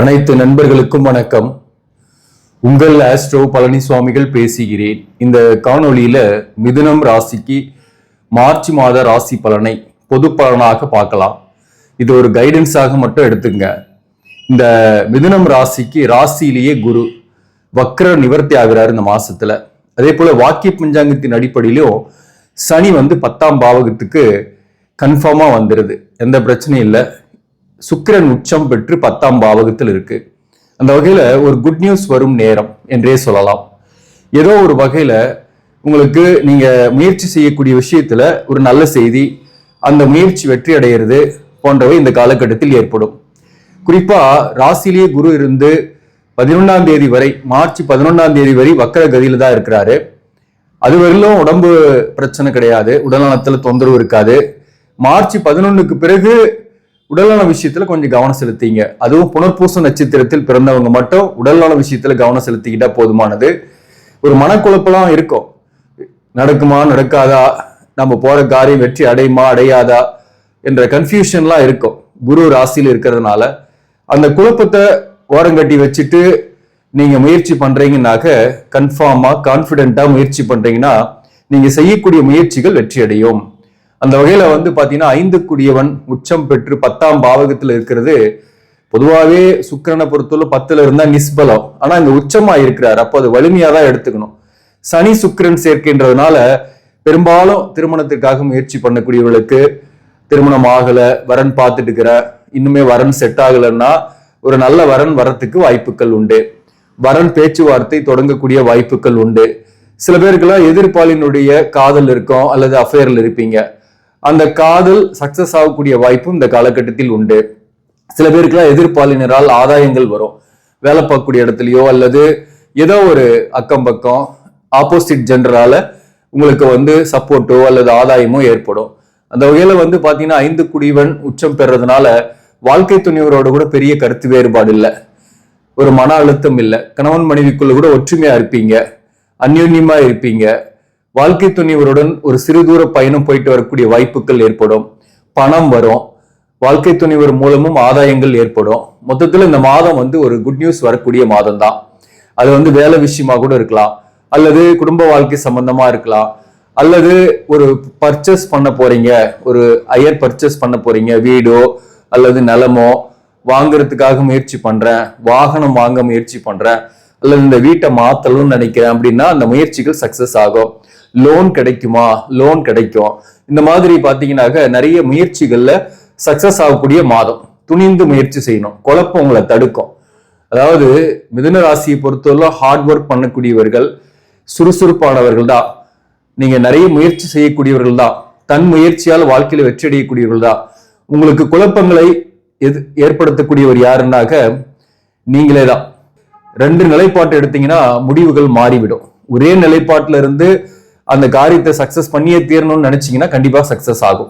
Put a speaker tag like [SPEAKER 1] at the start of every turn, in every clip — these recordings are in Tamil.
[SPEAKER 1] அனைத்து நண்பர்களுக்கும் வணக்கம். உங்கள் ஆஸ்ட்ரோ பழனிசுவாமிகள் பேசுகிறேன். இந்த காணொளியில மிதுனம் ராசிக்கு மார்ச் மாத ராசி பலனை பொது பலனாக பார்க்கலாம். இது ஒரு கைடன்ஸாக மட்டும் எடுத்துங்க. இந்த மிதுனம் ராசிக்கு ராசியிலேயே குரு வக்ர நிவர்த்தி ஆகிறார் இந்த மாசத்துல. அதே போல வாக்கிய பஞ்சாங்கத்தின் அடிப்படையிலும் சனி 10ஆம் பாவகத்துக்கு கன்ஃபார்மா வந்துருது, எந்த பிரச்சனையும் இல்லை. சுக்கிரன் உச்சம் பெற்று 10ஆம் பாவகத்தில் இருக்கு. அந்த வகையில ஒரு குட் நியூஸ் வரும் நேரம் என்றே சொல்லலாம். ஏதோ ஒரு வகையில உங்களுக்கு நீங்க முயற்சி செய்யக்கூடிய விஷயத்துல ஒரு நல்ல செய்தி, அந்த முயற்சி வெற்றி அடைகிறது போன்றவை இந்த காலகட்டத்தில் ஏற்படும். குறிப்பா ராசியிலேயே குரு இருந்து 11ஆம் தேதி வரை, மார்ச் 11ஆம் தேதி வரை வக்கர கதியில தான் இருக்கிறாரு. அது வரையிலும் உடம்பு பிரச்சனை கிடையாது, உடல்நலத்துல தொந்தரவு இருக்காது. மார்ச் 11க்கு பிறகு உடல்நல விஷயத்துல கொஞ்சம் கவனம் செலுத்திங்க. அதுவும் புனர்பூச நட்சத்திரத்தில் பிறந்தவங்க மட்டும் உடல்நல விஷயத்துல கவனம் செலுத்திக்கிட்டா போதுமானது. ஒரு மனக்குழப்பெல்லாம் இருக்கும், நடக்குமா நடக்காதா, நம்ம போற காரியம் வெற்றி அடையுமா அடையாதா என்ற கன்ஃபியூஷன்லாம் இருக்கும். குரு ராசியில் இருக்கிறதுனால அந்த குழப்பத்தை ஓரங்கட்டி வச்சுட்டு நீங்க முயற்சி பண்றீங்கன்னாக்க, கன்ஃபார்மா கான்பிடென்ட்டா முயற்சி பண்றீங்கன்னா நீங்க செய்யக்கூடிய முயற்சிகள் வெற்றி அடையும். அந்த வகையில பாத்தீங்கன்னா 5 குடியவன் உச்சம் பெற்று 10ஆம் பாவகத்துல இருக்கிறது பொதுவாகவே சுக்கிரனை பொறுத்தவரை 10ல இருந்தா நிஸ்பலம். ஆனா இங்க உச்சமா இருக்கிறார், அப்போ அது வலிமையா தான் எடுத்துக்கணும். சனி சுக்கிரன் சேர்க்கின்றதுனால பெரும்பாலும் திருமணத்திற்காக முயற்சி பண்ணக்கூடியவர்களுக்கு திருமணம் ஆகல, வரன் பார்த்துட்டு இருக்கிற, இன்னுமே வரன் செட் ஆகலைன்னா ஒரு நல்ல வரன் வரத்துக்கு வாய்ப்புகள் உண்டு. வரன் பேச்சுவார்த்தை தொடங்கக்கூடிய வாய்ப்புகள் உண்டு. சில பேருக்கெல்லாம் எதிர்ப்பாளினுடைய காதல் இருக்கும் அல்லது அஃபேர்ல இருப்பீங்க, அந்த காதல் சக்சஸ் ஆகக்கூடிய வாய்ப்பும் இந்த காலகட்டத்தில் உண்டு. சில பேருக்குலாம் எதிர்ப்பாளினரால் ஆதாயங்கள் வரும். வேலை பார்க்கக்கூடிய இடத்துலயோ அல்லது ஏதோ ஒரு அக்கம் பக்கம் ஆப்போசிட் ஜெண்டரால உங்களுக்கு சப்போர்ட்டோ அல்லது ஆதாயமோ ஏற்படும். அந்த வகையில பாத்தீங்கன்னா 5 குடிவன் உச்சம் பெறதுனால வாழ்க்கை துணிவரோட கூட பெரிய கருத்து வேறுபாடு இல்லை, ஒரு மன அழுத்தம் இல்லை, கணவன் மனைவிக்குள்ள கூட ஒற்றுமையா இருப்பீங்க, அந்யோன்யமா இருப்பீங்க. வாழ்க்கை துணிவருடன் ஒரு சிறு தூர பயணம் போயிட்டு வரக்கூடிய வாய்ப்புகள் ஏற்படும். பணம் வரும், வாழ்க்கை துணிவர் மூலமும் ஆதாயங்கள் ஏற்படும். மொத்தத்துல இந்த மாதம் ஒரு குட் நியூஸ் வரக்கூடிய மாதம் தான். அது வேலை விஷயமா கூட இருக்கலாம், அல்லது குடும்ப வாழ்க்கை சம்பந்தமா இருக்கலாம், அல்லது ஒரு பர்ச்சேஸ் பண்ண போறீங்க, ஒரு ஹையர் பர்ச்சேஸ் பண்ண போறீங்க, வீடோ அல்லது நிலமோ வாங்குறதுக்காக முயற்சி பண்றேன், வாகனம் வாங்க முயற்சி பண்றேன், அல்லது இந்த வீட்டை மாத்தணும்னு நினைக்கிறேன் அப்படின்னா அந்த முயற்சிகள் சக்சஸ் ஆகும். லோன் கிடைக்குமா, லோன் கிடைக்கும். இந்த மாதிரி பாத்தீங்கன்னாக்க நிறைய முயற்சிகள்ல சக்சஸ் ஆகக்கூடிய மாதம். துணிந்து முயற்சி செய்யணும், குழப்பம் உங்களை தடுக்கும். அதாவது மிதுன ராசியை பொறுத்தவரை ஹார்ட் ஒர்க் பண்ணக்கூடியவர்கள், சுறுசுறுப்பானவர்கள் தான், நீங்க நிறைய முயற்சி செய்யக்கூடியவர்கள் தான், தன் முயற்சியால் வாழ்க்கையில வெற்றி அடையக்கூடியவர்கள் தான். உங்களுக்கு குழப்பங்களை ஏற்படுத்தக்கூடியவர் யாருன்னாக்க நீங்களே தான். 2 நிலைப்பாட்டு எடுத்தீங்கன்னா முடிவுகள் மாறிவிடும். ஒரே நிலைப்பாட்டுல இருந்து அந்த காரியத்தை சக்சஸ் பண்ணியே தீரணும்னு நினைச்சீங்கன்னா கண்டிப்பா சக்சஸ் ஆகும்.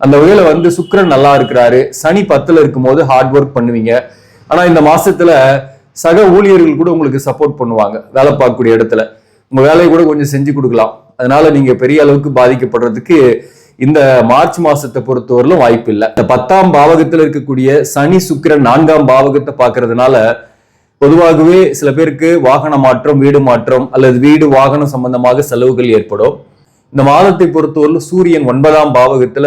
[SPEAKER 1] அந்த வகையில சுக்கிரன் நல்லா இருக்கிறாரு, சனி 10ல இருக்கும்போது ஹார்ட் ஒர்க் பண்ணுவீங்க. ஆனா இந்த மாசத்துல சக ஊழியர்கள் கூட உங்களுக்கு சப்போர்ட் பண்ணுவாங்க. வேலை பார்க்கக்கூடிய இடத்துல உங்க வேலையை கூட கொஞ்சம் செஞ்சு கொடுக்கலாம். அதனால நீங்க பெரிய அளவுக்கு பாதிக்கப்படுறதுக்கு இந்த மார்ச் மாசத்தை பொறுத்தவரையிலும் வாய்ப்பு இல்லை. இந்த 10ஆம் பாவகத்துல இருக்கக்கூடிய சனி சுக்கிரன் 4ஆம் பாவகத்தை பாக்குறதுனால பொதுவாகவே சில பேருக்கு வாகன மாற்றம், வீடு மாற்றம் அல்லது வீடு வாகனம் சம்பந்தமாக செலவுகள் ஏற்படும். இந்த மாதத்தை பொறுத்தவரை சூரியன் 9ஆம் பாவகத்துல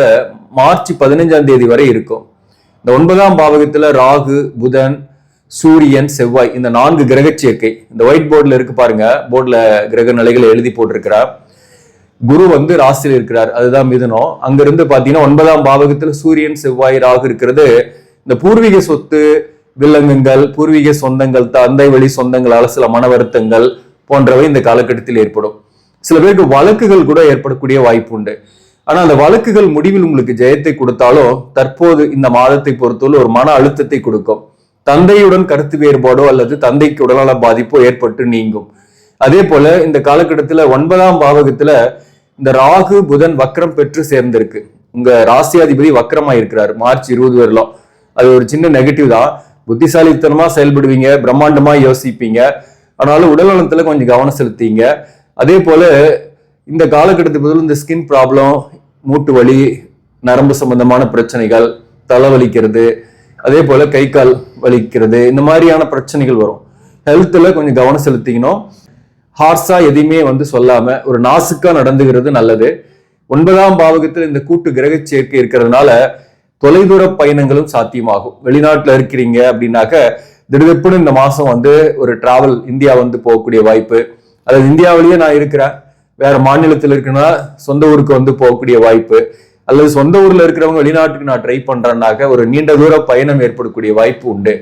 [SPEAKER 1] மார்ச் 15ஆம் தேதி வரை இருக்கும். இந்த 9ஆம் பாவகத்துல ராகு, புதன், சூரியன், செவ்வாய், இந்த 4 கிரக சேர்க்கை இந்த ஒயிட் போர்ட்ல இருக்கு பாருங்க. போர்ட்ல கிரக நிலைகளை எழுதி போட்டிருக்கிறார். குரு ராசியில் இருக்கிறார், அதுதான் மிதுனம். அங்கிருந்து பாத்தீங்கன்னா 9ஆம் பாவகத்துல சூரியன், செவ்வாய், ராகு இருக்கிறது இந்த பூர்வீக சொத்து, வில்லங்கங்கள், பூர்வீக சொந்தங்கள், தந்தை வழி சொந்தங்களால சில மன வருத்தங்கள் போன்றவை இந்த காலகட்டத்தில் ஏற்படும். சில பேருக்கு வழக்குகள் கூட ஏற்படக்கூடிய வாய்ப்பு உண்டு. ஆனா அந்த வழக்குகள் முடிவில் உங்களுக்கு ஜெயத்தை கொடுத்தாலும் தற்போது இந்த மாதத்தை பொறுத்தவரை ஒரு மன அழுத்தத்தை கொடுக்கும். தந்தையுடன் கருத்து வேறுபாடோ அல்லது தந்தைக்கு உடல்நல பாதிப்போ ஏற்பட்டு நீங்கும். அதே போல இந்த காலகட்டத்துல 9ஆம் பாவகத்துல இந்த ராகு, புதன் வக்ரம் பெற்று சேர்ந்திருக்கு. உங்க ராசியாதிபதி வக்ரமா இருக்கிறார் மார்ச் 20 வரலாம். அது ஒரு சின்ன நெகட்டிவ் தான். புத்திசாலித்தனமா செயல்படுவீங்க, பிரம்மாண்டமா யோசிப்பீங்க, ஆனாலும் உடல்நலத்துல கொஞ்சம் கவனம் செலுத்தீங்க. அதே போல இந்த காலகட்டத்துக்கு இந்த ஸ்கின் ப்ராப்ளம், மூட்டு வலி, நரம்பு சம்பந்தமான பிரச்சனைகள், தலைவலிக்கிறது, அதே போல கை கால் வலிக்கிறது, இந்த மாதிரியான பிரச்சனைகள் வரும். ஹெல்த்ல கொஞ்சம் கவனம் செலுத்திக்கணும். ஹார்ஸா எதையுமே சொல்லாம ஒரு நாசுக்கா நடந்துகிறது நல்லது. 9ஆம் பாவகத்தில் இந்த கூட்டு கிரக சேர்க்கை இருக்கிறதுனால தொலைதூர பயணங்களும் சாத்தியமாகும். வெளிநாட்டுல இருக்கிறீங்க அப்படின்னாக்க திடீர்னு இந்த மாசம் ஒரு டிராவல் இந்தியா போகக்கூடிய வாய்ப்பு, அல்லது இந்தியாவிலேயே நான் இருக்கிறேன் வேற மாநிலத்தில் இருக்குன்னா சொந்த ஊருக்கு போகக்கூடிய வாய்ப்பு, அல்லது சொந்த ஊர்ல இருக்கிறவங்க வெளிநாட்டுக்கு நான் ட்ரை பண்றேன்னாக்க ஒரு நீண்ட தூர பயணம் ஏற்படக்கூடிய வாய்ப்பு உண்டு.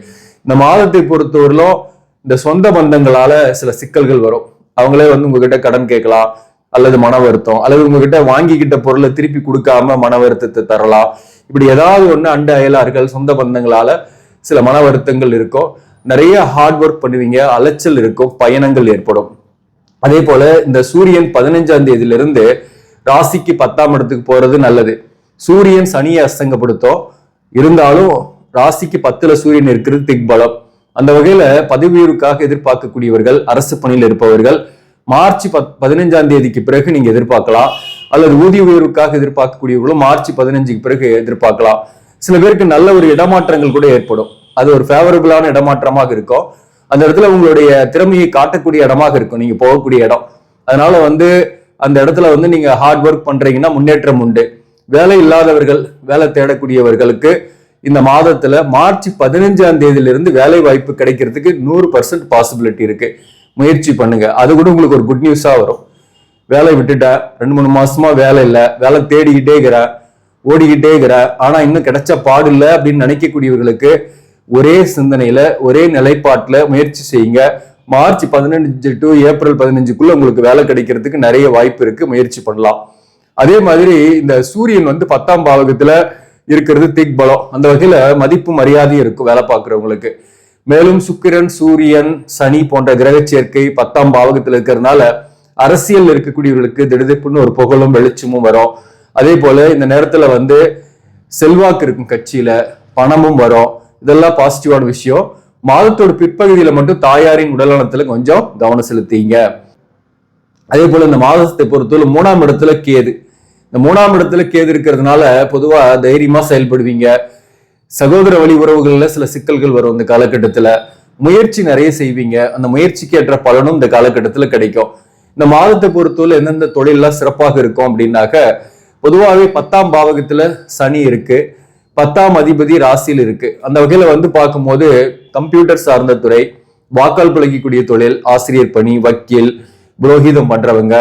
[SPEAKER 1] இந்த மாதத்தை பொறுத்தவரையிலும் இந்த சொந்த பந்தங்களால சில சிக்கல்கள் வரும். அவங்களே உங்ககிட்ட கடன் கேட்கலாம், அல்லது மன வருத்தம், அல்லது உங்ககிட்ட வாங்கிக்கிட்ட பொருளை திருப்பி கொடுக்காம மன வருத்தத்தை தரலாம். இப்படி ஏதாவது அண்டை அயலார்கள் சொந்த பந்தங்களால சில மன வருத்தங்கள் இருக்கும். நிறைய ஹார்ட் ஒர்க் பண்ணுவீங்க, அலைச்சல் இருக்கும், பயணங்கள் ஏற்படும். அதே போல இந்த சூரியன் 15ஆம் தேதியிலிருந்து ராசிக்கு 10ஆம் இடத்துக்கு போறது நல்லது. சூரியன் சனியை அஸ்தங்கப்படுத்தும், இருந்தாலும் ராசிக்கு 10ல சூரியன் இருக்கிறது திக்பலம். அந்த வகையில பதவி உயர்வுக்காக எதிர்பார்க்கக்கூடியவர்கள், அரசு பணியில் இருப்பவர்கள் மார்ச் 15ஆம் தேதிக்கு பிறகு நீங்க எதிர்பார்க்கலாம். அல்லது ஊதிய உயர்வுக்காக எதிர்பார்க்கக்கூடியவர்களும் மார்ச் 15க்கு பிறகு எதிர்பார்க்கலாம். சில பேருக்கு நல்ல ஒரு இடமாற்றங்கள் கூட ஏற்படும். அது ஒரு ஃபேவரபிளான இடமாற்றமாக இருக்கும். அந்த இடத்துல உங்களுடைய திறமையை காட்டக்கூடிய இடமாக இருக்கும் நீங்க போகக்கூடிய இடம். அதனால அந்த இடத்துல நீங்க ஹார்ட் ஒர்க் பண்றீங்கன்னா முன்னேற்றம் உண்டு. வேலை இல்லாதவர்கள், வேலை தேடக்கூடியவர்களுக்கு இந்த மாதத்துல மார்ச் 15ஆம் தேதியிலிருந்து வேலை வாய்ப்பு கிடைக்கிறதுக்கு 100% பாசிபிலிட்டி இருக்கு. முயற்சி பண்ணுங்க, அது கூட உங்களுக்கு ஒரு குட் நியூஸா வரும். வேலை விட்டுட்டேன், 2-3 மாசமா வேலை இல்லை, வேலை தேடிக்கிட்டே இருக்கிறேன், ஓடிக்கிட்டே இருக்கிறேன், ஆனா இன்னும் கிடைச்ச பாடு இல்லை அப்படின்னு நினைக்கக்கூடியவர்களுக்கு ஒரே சிந்தனையில ஒரே நிலைப்பாட்டுல முயற்சி செய்யுங்க. மார்ச் 15 டு ஏப்ரல் 15க்குள்ள உங்களுக்கு வேலை கிடைக்கிறதுக்கு நிறைய வாய்ப்பு இருக்கு, முயற்சி பண்ணலாம். அதே மாதிரி இந்த சூரியன் 10ஆம் பாவகத்துல இருக்கிறது திக் பலம். அந்த வகையில மதிப்பு மரியாதையும் இருக்கும் வேலை பார்க்கிறவங்களுக்கு. மேலும் சுக்கிரன், சூரியன், சனி போன்ற கிரக சேர்க்கை 10ஆம் பாவகத்துல இருக்கிறதுனால அரசியல் இருக்கக்கூடியவர்களுக்கு திடுதிப்புன்னு ஒரு புகழும் வெளிச்சமும் வரும். அதே போல இந்த நேரத்துல செல்வாக்கு இருக்கும், கட்சியில பணமும் வரும். இதெல்லாம் பாசிட்டிவான விஷயம். மாதத்தோட பிற்பகுதியில மட்டும் தாயாரின் உடல்நலத்துல கொஞ்சம் கவனம் செலுத்திங்க. அதே போல இந்த மாதத்தை பொறுத்தவரை 3ஆம் இடத்துல கேது. இந்த 3ஆம் இடத்துல கேது இருக்கிறதுனால பொதுவா தைரியமா செயல்படுவீங்க. சகோதர வழி உறவுகள்ல சில சிக்கல்கள் வரும். இந்த காலகட்டத்துல முயற்சி நிறைய செய்வீங்க. அந்த முயற்சிக்கு ஏற்ற பலனும் இந்த காலகட்டத்துல கிடைக்கும். இந்த மாதத்தை பொறுத்தவரை எந்தெந்த தொழிலெல்லாம் சிறப்பாக இருக்கும் அப்படின்னாக்க பொதுவாகவே 10ஆம் பாவகத்துல சனி இருக்கு, 10ஆம் அதிபதி ராசியில் இருக்கு. அந்த வகையில பார்க்கும்போது கம்ப்யூட்டர் சார்ந்த துறை, வாக்கால் பழகக்கூடிய தொழில், ஆசிரியர் பணி, வக்கீல், புரோகிதம் பண்றவங்க,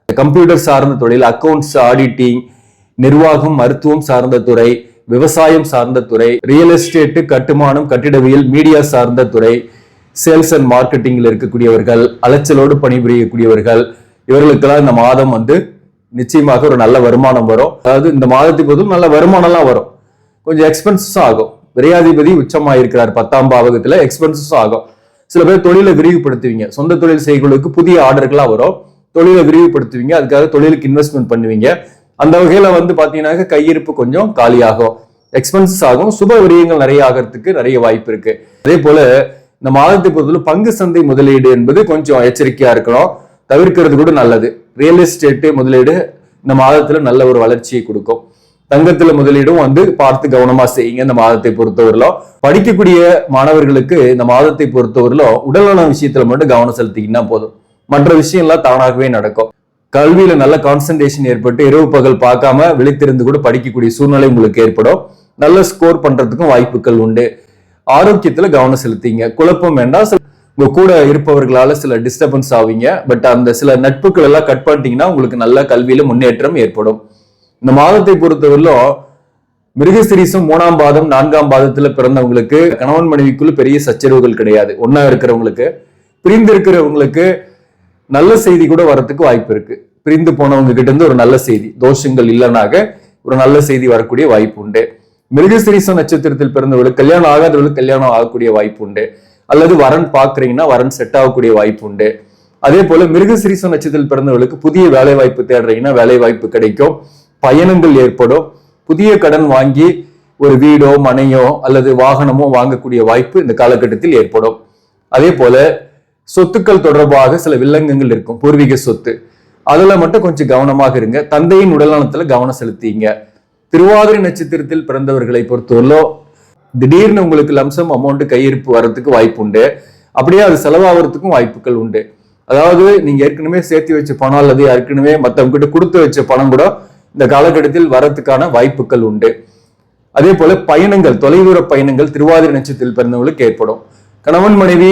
[SPEAKER 1] கம்ப்யூட்டர் சார்ந்த தொழில், அக்கௌண்ட்ஸ், ஆடிட்டிங், நிர்வாகம், மருத்துவம் சார்ந்த துறை, விவசாயம் சார்ந்த துறை, ரியல் எஸ்டேட், கட்டுமானம், கட்டிடவியல், மீடியா சார்ந்த துறை, சேல்ஸ் அண்ட் மார்க்கெட்டிங்ல இருக்கக்கூடியவர்கள், அலைச்சலோடு பணிபுரியக்கூடியவர்கள், இவர்களுக்கெல்லாம் இந்த மாதம் நிச்சயமாக ஒரு நல்ல வருமானம் வரும். அதாவது இந்த மாதத்துக்கு போதும் நல்ல வருமானம்லாம் வரும். கொஞ்சம் எக்ஸ்பென்சஸும் ஆகும். விரையாதிபதி உச்சமாயிருக்கிறார் 10ஆம் பாவகத்துல, எக்ஸ்பென்சஸும் ஆகும். சில பேர் தொழிலை விரிவுபடுத்துவீங்க, சொந்த தொழில் செய்களுக்கு புதிய ஆர்டர்களா வரும், தொழிலை விரிவுபடுத்துவீங்க, அதுக்காக தொழிலுக்கு இன்வெஸ்ட்மெண்ட் பண்ணுவீங்க. அந்த வகையில பாத்தீங்கன்னா கையிருப்பு கொஞ்சம் காலியாகும், எக்ஸ்பென்சஸ் ஆகும். சுப விரயங்கள் நிறைய ஆகிறதுக்கு நிறைய வாய்ப்பு இருக்கு. அதே போல இந்த மாதத்தை பொறுத்தவரை பங்கு சந்தை முதலீடு என்பது கொஞ்சம் எச்சரிக்கையா இருக்கணும், தவிர்க்கிறது கூட நல்லது. ரியல் எஸ்டேட் முதலீடு இந்த மாதத்துல நல்ல ஒரு வளர்ச்சியை கொடுக்கும். தங்கத்துல முதலீடும் பார்த்து கவனமா செய்யுங்க. இந்த மாதத்தை பொறுத்தவரையிலும் படிக்கக்கூடிய மாணவர்களுக்கு இந்த மாதத்தை பொறுத்தவரையிலும் உடல்நல விஷயத்துல மட்டும் கவனம் செலுத்திக்கினா போதும், மற்ற விஷயம்லாம் தானாகவே நடக்கும். கல்வியில நல்ல கான்சன்ட்ரேஷன் ஏற்பட்டு இரவு பகல் பார்க்காம விழித்திருந்து கூட படிக்கக்கூடிய சூழ்நிலை உங்களுக்கு ஏற்படும். நல்ல ஸ்கோர் பண்றதுக்கும் வாய்ப்புகள் உண்டு. ஆரோக்கியத்துல கவனம் செலுத்திங்க, குழப்பம் வேண்டாம். உங்க கூட இருப்பவர்களால சில டிஸ்டர்பன்ஸ் ஆவீங்க, பட் அந்த சில நட்புகள் எல்லாம் கட் பண்ணிட்டீங்கன்னா உங்களுக்கு நல்ல கல்வியில முன்னேற்றம் ஏற்படும். இந்த மாதத்தை பொறுத்தவரையிலும் மிருகசிரீசம் 3ஆம் பாதம் 4ஆம் பாதத்துல பிறந்தவங்களுக்கு கணவன் மனைவிக்குள்ள பெரிய சச்சரவுகள் கிடையாது. ஒன்னா இருக்கிறவங்களுக்கு, பிரிந்து இருக்கிறவங்களுக்கு நல்ல செய்தி கூட வரத்துக்கு வாய்ப்பு இருக்கு. பிரிந்து போனவங்க கிட்ட இருந்து ஒரு நல்ல செய்தி, தோஷங்கள் இல்லைனாக ஒரு நல்ல செய்தி வரக்கூடிய வாய்ப்பு உண்டு. மிருகசிரீசம் நட்சத்திரத்தில் பிறந்தவர்களுக்கு கல்யாணம் ஆகாதவர்களுக்கு கல்யாணம் ஆகக்கூடிய வாய்ப்பு உண்டு, அல்லது வரன் பாக்குறீங்கன்னா வரன் செட் ஆகக்கூடிய வாய்ப்பு உண்டு. அதே போல மிருகசிரீசம் நட்சத்திரத்தில் பிறந்தவர்களுக்கு புதிய வேலை வாய்ப்பு தேடுறீங்கன்னா வேலை வாய்ப்பு கிடைக்கும், பயணங்கள் ஏற்படும். புதிய கடன் வாங்கி ஒரு வீடோ மனையோ அல்லது வாகனமோ வாங்கக்கூடிய வாய்ப்பு இந்த காலகட்டத்தில் ஏற்படும். அதே போல சொத்துக்கள் தொடர்பாக சில வில்லங்கங்கள் இருக்கும், பூர்வீக சொத்து, அதுல மட்டும் கொஞ்சம் கவனமாக இருங்க. தந்தையின் உடல்நலத்துல கவனம் செலுத்திங்க. திருவாதிரை நட்சத்திரத்தில் பிறந்தவர்களை பொறுத்தவரையிலும் திடீர்னு உங்களுக்கு லம்சம் அமௌண்ட் கையிருப்பு வர்றதுக்கு வாய்ப்பு உண்டு. அப்படியே அது செலவாகிறதுக்கும் வாய்ப்புகள் உண்டு. அதாவது நீங்க ஏற்கனவே சேர்த்து வச்ச பணம் அல்லது ஏற்கனவே மற்றவங்க கிட்ட கொடுத்து வச்ச பணம் கூட இந்த காலகட்டத்தில் வரத்துக்கான வாய்ப்புகள் உண்டு. அதே போல பயணங்கள், தொலைதூர பயணங்கள் திருவாதிரை நட்சத்திரத்தில் பிறந்தவங்களுக்கு ஏற்படும். கணவன் மனைவி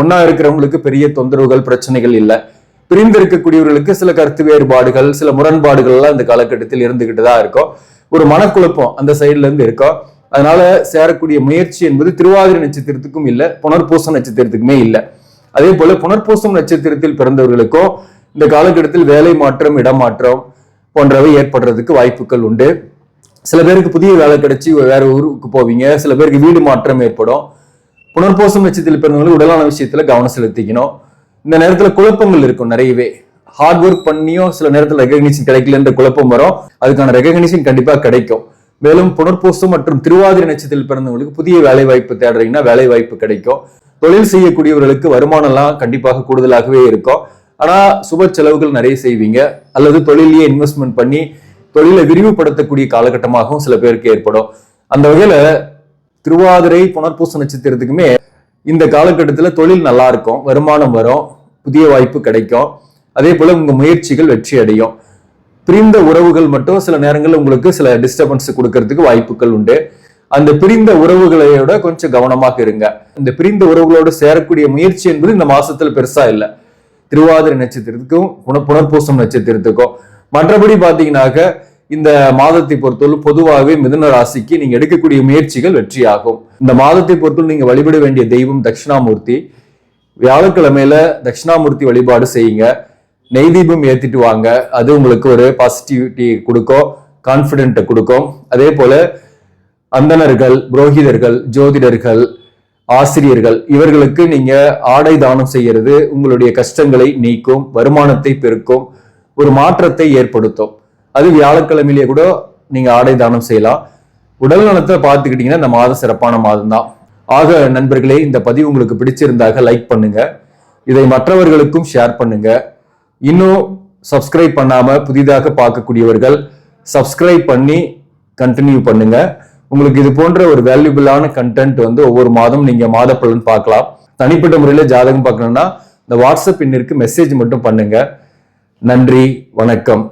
[SPEAKER 1] ஒன்னா இருக்கிறவங்களுக்கு பெரிய தொந்தரவுகள், பிரச்சனைகள் இல்லை. பிரிந்து இருக்கக்கூடியவர்களுக்கு சில கருத்து வேறுபாடுகள், சில முரண்பாடுகள் எல்லாம் இந்த காலகட்டத்தில் இருந்துகிட்டு தான் இருக்கும். ஒரு மனக்குழப்பம் அந்த சைட்ல இருந்து இருக்கும். அதனால சேரக்கூடிய முயற்சி என்பது திருவாதிரை நட்சத்திரத்துக்கும் இல்லை, புனர்பூசம் நட்சத்திரத்துக்குமே இல்லை. அதே போல புனர்பூசம் நட்சத்திரத்தில் பிறந்தவர்களுக்கும் இந்த காலகட்டத்தில் வேலை மாற்றம், இடமாற்றம் போன்றவை ஏற்படுறதுக்கு வாய்ப்புகள் உண்டு. சில பேருக்கு புதிய வேலை கிடைச்சி வேற ஊருக்கு போவீங்க. சில பேருக்கு வீடு மாற்றம் ஏற்படும். புனர்பூசம் நட்சத்திரத்தில் பிறந்தவங்களுக்கு உடலான விஷயத்துல கவனம் செலுத்திக்கணும். இந்த நேரத்துல குழப்பங்கள் இருக்கும் நிறையவே. ஹார்ட் ஒர்க் பண்ணியும் சில நேரத்தில் ரெகக்னிஷன் கிடைக்கலன்ற குழப்பம் வரும். அதுக்கான ரெகக்னிஷன் கண்டிப்பா கிடைக்கும். மேலும் புனர்பூசம் மற்றும் திருவாதிரை நட்சத்திரத்தில் பிறந்தவங்களுக்கு புதிய வேலை வாய்ப்பு தேடுறீங்கன்னா வேலை வாய்ப்பு கிடைக்கும். தொழில் செய்யக்கூடியவர்களுக்கு வருமானம் எல்லாம் கண்டிப்பாக கூடுதலாகவே இருக்கும். ஆனா சுப செலவுகள் நிறைய செய்வீங்க அல்லது தொழிலையே இன்வெஸ்ட்மெண்ட் பண்ணி தொழிலை விரிவுபடுத்தக்கூடிய காலகட்டமாகவும் சில பேருக்கு ஏற்படும். அந்த வகையில திருவாதிரை புனர்பூச நட்சத்திரத்துக்குமே இந்த காலகட்டத்துல தொழில் நல்லா இருக்கும், வருமானம் வரும், புதிய வாய்ப்பு கிடைக்கும். அதே போல உங்க முயற்சிகள் வெற்றி அடையும். பிரிந்த உறவுகள் மட்டும் சில நேரங்களில் உங்களுக்கு சில டிஸ்டர்பன்ஸ் கொடுக்கறதுக்கு வாய்ப்புகள் உண்டு. அந்த பிரிந்த உறவுகளையோட கொஞ்சம் கவனமாக இருங்க. இந்த பிரிந்த உறவுகளோடு சேரக்கூடிய முயற்சி என்பது இந்த மாசத்துல பெருசா இல்லை, திருவாதிரை நட்சத்திரத்துக்கும் புனர்பூசம் நட்சத்திரத்துக்கும். மற்றபடி பாத்தீங்கன்னாக்க இந்த மாதத்தை பொறுத்தவரை பொதுவாகவே மிதுன ராசிக்கு நீங்க எடுக்கக்கூடிய முயற்சிகள் வெற்றியாகும். இந்த மாதத்தை பொறுத்தவரை நீங்க வழிபட வேண்டிய தெய்வம் தட்சிணாமூர்த்தி. வியாழக்கிழமையில தட்சிணாமூர்த்தி வழிபாடு செய்யுங்க. நெய் தீபம் ஏத்திட்டு வாங்க. அது உங்களுக்கு ஒரு பாசிட்டிவிட்டி கொடுக்கும், கான்பிடென்ட்டை கொடுக்கும். அதே போல அந்தணர்கள், புரோகிதர்கள், ஜோதிடர்கள், ஆசிரியர்கள் இவர்களுக்கு நீங்க ஆடை தானம் செய்யறது உங்களுடைய கஷ்டங்களை நீக்கும், வருமானத்தை பெருக்கும், ஒரு மாற்றத்தை ஏற்படுத்தும். அது வியாழக்கிழமையிலேயே கூட நீங்க ஆடை தானம் செய்யலாம். உடல் நலத்தை பார்த்துக்கிட்டீங்கன்னா இந்த மாதம் சிறப்பான மாதம் தான். ஆக நண்பர்களே, இந்த பதிவு உங்களுக்கு பிடிச்சிருந்தாக லைக் பண்ணுங்க, இதை மற்றவர்களுக்கும் ஷேர் பண்ணுங்க. இன்னும் சப்ஸ்கிரைப் பண்ணாம புதிதாக பார்க்கக்கூடியவர்கள் சப்ஸ்கிரைப் பண்ணி கண்டினியூ பண்ணுங்க. உங்களுக்கு இது போன்ற ஒரு வேல்யூபிளான கண்டென்ட் ஒவ்வொரு மாதம் நீங்க மாத பலன் பார்க்கலாம். தனிப்பட்ட முறையில ஜாதகம் பார்க்கணும்னா இந்த வாட்ஸ்அப் எண்ணிற்கு மெசேஜ் மட்டும் பண்ணுங்க. நன்றி, வணக்கம்.